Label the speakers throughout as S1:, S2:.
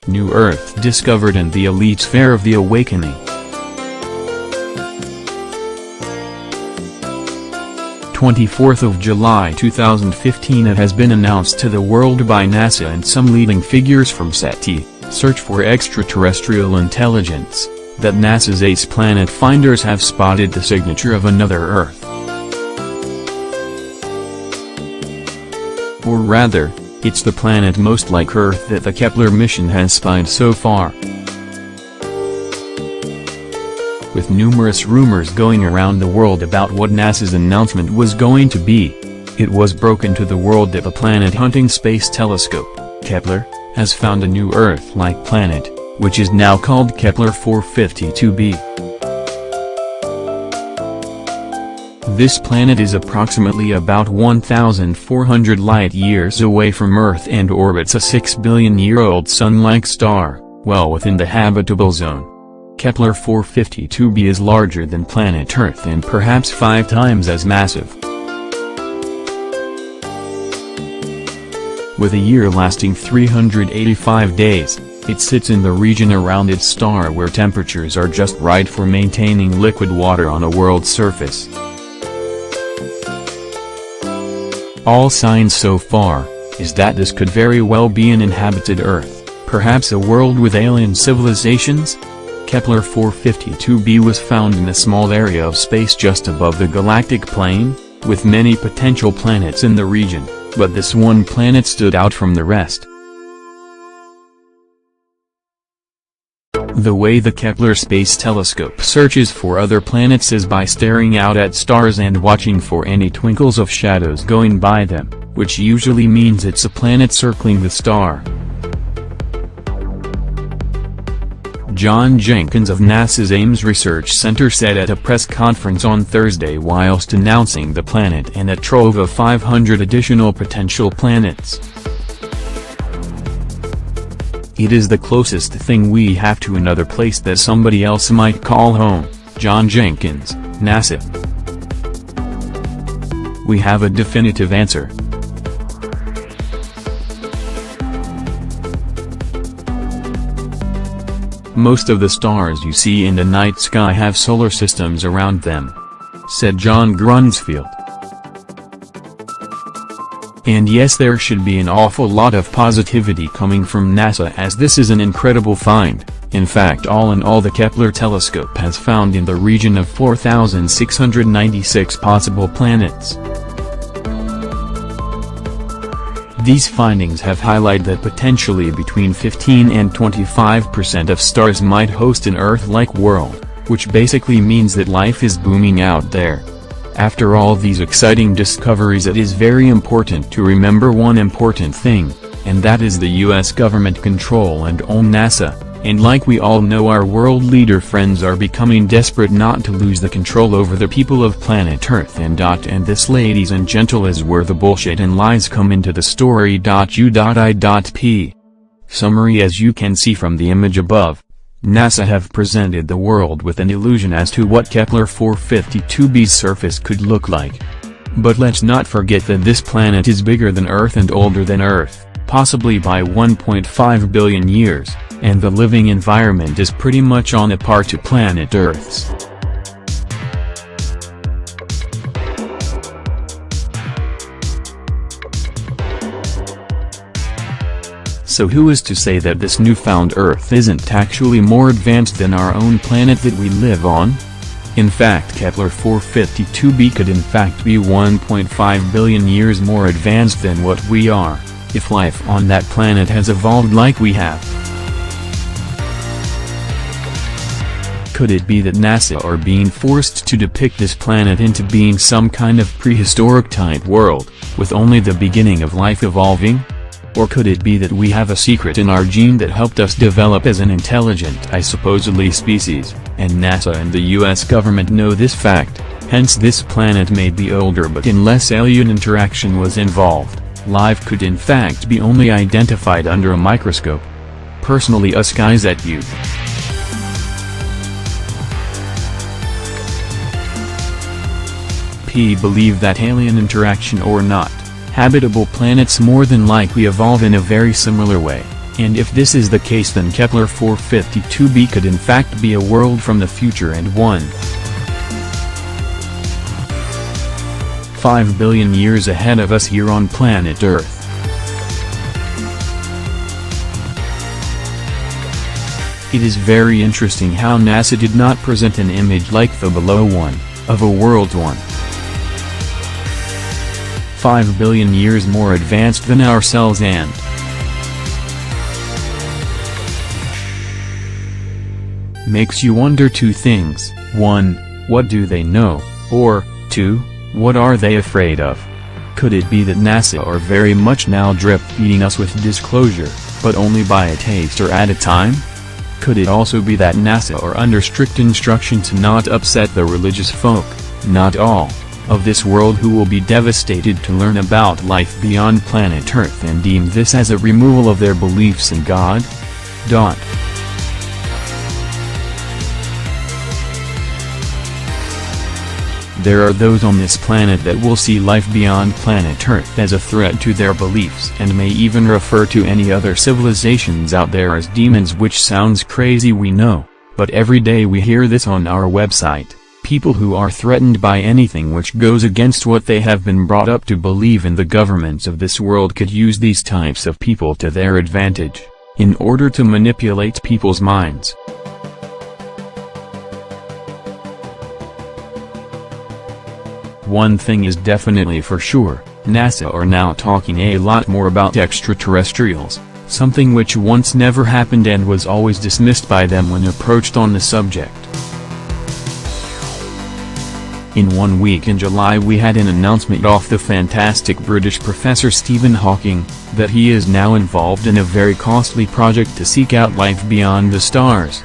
S1: New Earth discovered and the elite sphere of the awakening. 24th of July 2015. It has been announced to the world by NASA and some leading figures from SETI, Search for Extraterrestrial Intelligence, that NASA's ACE planet finders have spotted the signature of another Earth. Or rather, it's the planet most like Earth that the Kepler mission has spied so far. With numerous rumors going around the world about what NASA's announcement was going to be, it was broken to the world that the planet-hunting space telescope, Kepler, has found a new Earth-like planet, which is now called Kepler 452b. This planet is approximately about 1,400 light-years away from Earth and orbits a 6-billion-year-old Sun-like star, well within the habitable zone. Kepler 452b is larger than planet Earth and perhaps 5 times as massive. With a year lasting 385 days, it sits in the region around its star where temperatures are just right for maintaining liquid water on a world's surface. All signs so far is that this could very well be an inhabited Earth, perhaps a world with alien civilizations. Kepler 452b was found in a small area of space just above the galactic plane, with many potential planets in the region, but this one planet stood out from the rest. The way the Kepler Space Telescope searches for other planets is by staring out at stars and watching for any twinkles of shadows going by them, which usually means it's a planet circling the star. John Jenkins of NASA's Ames Research Center said at a press conference on Thursday whilst announcing the planet and a trove of 500 additional potential planets. "It is the closest thing we have to another place that somebody else might call home," John Jenkins, NASA. "We have a definitive answer. Most of the stars you see in the night sky have solar systems around them," said John Grunsfield. And yes, there should be an awful lot of positivity coming from NASA as this is an incredible find. In fact, all in all, the Kepler telescope has found in the region of 4,696 possible planets. These findings have highlighted that potentially between 15 and 25% of stars might host an Earth-like world, which basically means that life is booming out there. After all these exciting discoveries, it is very important to remember one important thing, and that is the US government control and own NASA, and like we all know, our world leader friends are becoming desperate not to lose the control over the people of planet Earth and this, ladies and gentle, is where the bullshit and lies come into the story. U.I.P. Summary: as you can see from the image above, NASA have presented the world with an illusion as to what Kepler 452b's surface could look like. But let's not forget that this planet is bigger than Earth and older than Earth, possibly by 1.5 billion years, and the living environment is pretty much on a par to planet Earth's. So who is to say that this newfound Earth isn't actually more advanced than our own planet that we live on? In fact, Kepler 452b could in fact be 1.5 billion years more advanced than what we are, if life on that planet has evolved like we have. Could it be that NASA are being forced to depict this planet into being some kind of prehistoric type world, with only the beginning of life evolving? Or could it be that we have a secret in our gene that helped us develop as an intelligent supposedly species, and NASA and the US government know this fact, hence this planet may be older, but unless alien interaction was involved, life could in fact be only identified under a microscope. Personally, us guys at UFOB believe that alien interaction or not, habitable planets more than likely evolve in a very similar way, And if this is the case, then Kepler 452b could in fact be a world from the future and 1.5 billion years ahead of us here on planet Earth. It is very interesting how NASA did not present an image like the below one, of a world 1.5 billion years more advanced than ourselves and makes you wonder two things: 1, what do they know, or 2, what are they afraid of? Could it be that NASA are very much now drip-feeding us with disclosure, but only by a taste or at a time? Could it also be that NASA are under strict instruction to not upset the religious folk, not all, of this world who will be devastated to learn about life beyond planet Earth and deem this as a removal of their beliefs in God? There are those on this planet that will see life beyond planet Earth as a threat to their beliefs and may even refer to any other civilizations out there as demons, which sounds crazy, we know, but every day we hear this on our website. People who are threatened by anything which goes against what they have been brought up to believe in. The governments of this world could use these types of people to their advantage, in order to manipulate people's minds. One thing is definitely for sure, NASA are now talking a lot more about extraterrestrials, something which once never happened and was always dismissed by them when approached on the subject. In 1 week in July we had an announcement off the fantastic British Professor Stephen Hawking, that he is now involved in a very costly project to seek out life beyond the stars.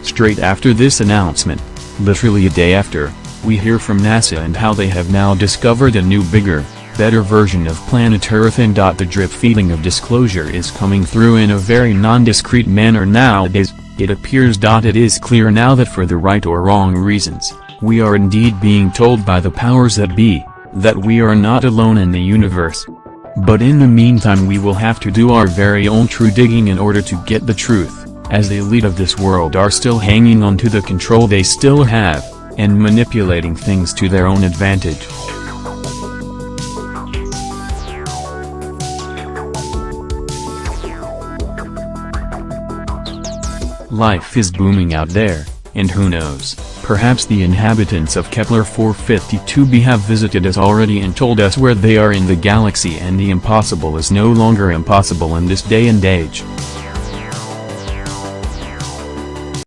S1: Straight after this announcement, literally a day after, we hear from NASA and how they have now discovered a new, bigger, better version of planet Earth, and the drip feeding of disclosure is coming through in a very non-discreet manner nowadays. It appears it is clear now that for the right or wrong reasons, we are indeed being told by the powers that be, that we are not alone in the universe. But in the meantime we will have to do our very own true digging in order to get the truth, as the elite of this world are still hanging on to the control they still have, and manipulating things to their own advantage. Life is booming out there, and who knows, perhaps the inhabitants of Kepler 452b have visited us already and told us where they are in the galaxy, and the impossible is no longer impossible in this day and age.